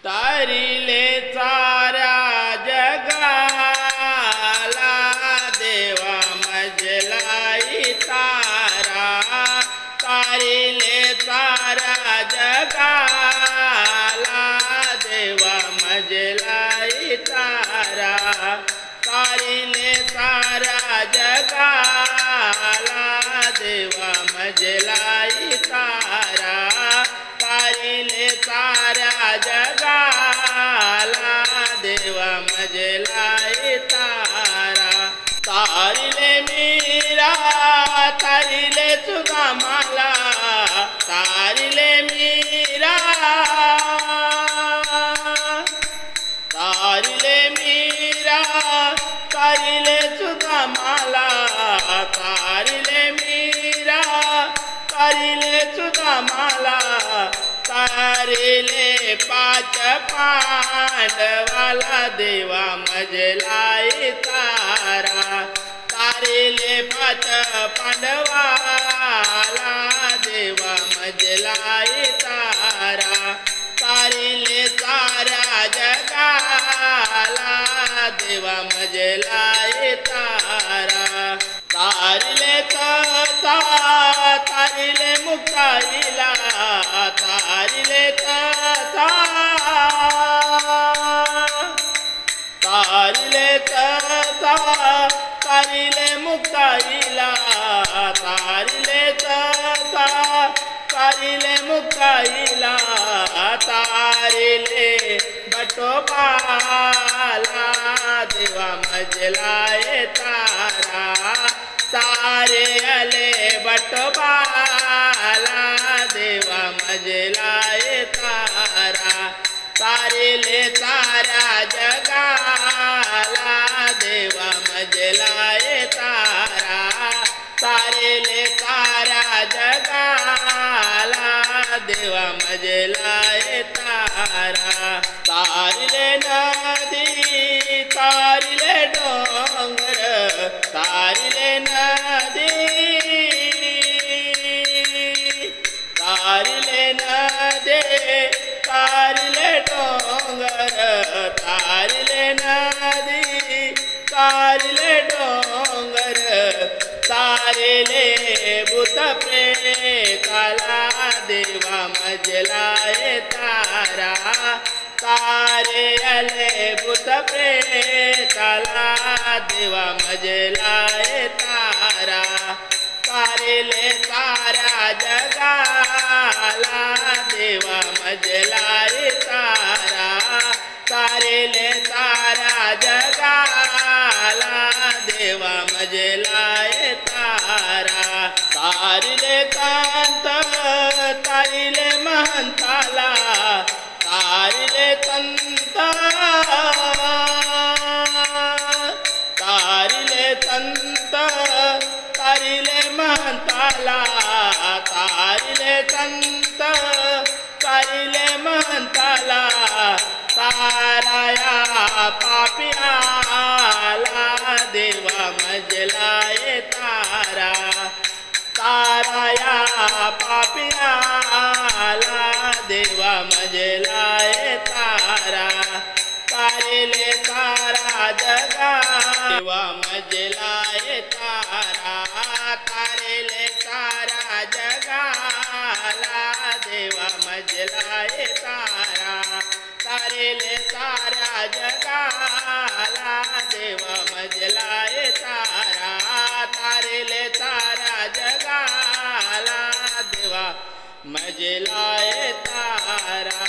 तारिले साऱ्या जगाला देवा मजलाई तारा, तारिले साऱ्या जगाला देवा मजलाई तारा, तारिले साऱ्या जगाला देवा मजलाई तारा, तारिले साऱ्या जगाला देवा मजलाई तारा, तारिले मीरा तारिले सुदामाला, तारिले मीरा तारिले मीरा तारिले सुदामाला, तारिले मीरा तारिले सुदामाला, तारिले पाच पांडवाला देवा मजलाई तारा, तारिले पाच पांडवाला देवा मजलाई तारा, तारिले साऱ्या जगाला देवा मजलाई तारा, तारिले तथा तारिले मुक्ताईला, तारिले तथा तारिले तथा तारिले मुक्ताईला, तारिले तथा तारिले मुक्ताईला, तारिले बटोबाला देवा मजलाई तारा, तारे अले बटोबाला देवा मजलाई तारा, तारिले साऱ्या जगाला देवा मजलाई तारा, तारिले साऱ्या जगाला देवा मजलाई तारा, तारिले नदी तारिले डोंगर, तारिले नदी तारिले नदी तारिले डोंगर, तारिले नदी तारिले डोंगर, तारिले भूत प्रेताला देवा मजलाई तारा, तारे अले भूत प्रेताला देवा मजलाई तारा, तारिले साऱ्या जगाला देवा मजलाई तारा, तारिले साऱ्या जगाला देवा मजलाई तारा, तारिले संत तारिले महंताला, तारिले संत तारिले संत तारिले महंताला, तारिले संत तारिले महंताला, ताराया पापियाला देवा मजलाई तारा, ताराया पापियाला देवा मजलाई तारा, तारिले सारा जगा देवा मजलाई तारा, तारिले सारा जगाला देवा मजलाई तारा, तारिले सारा जगाला देवा मजलाई तारा, तारिले सारा जगाला देवा मजलाई तारा।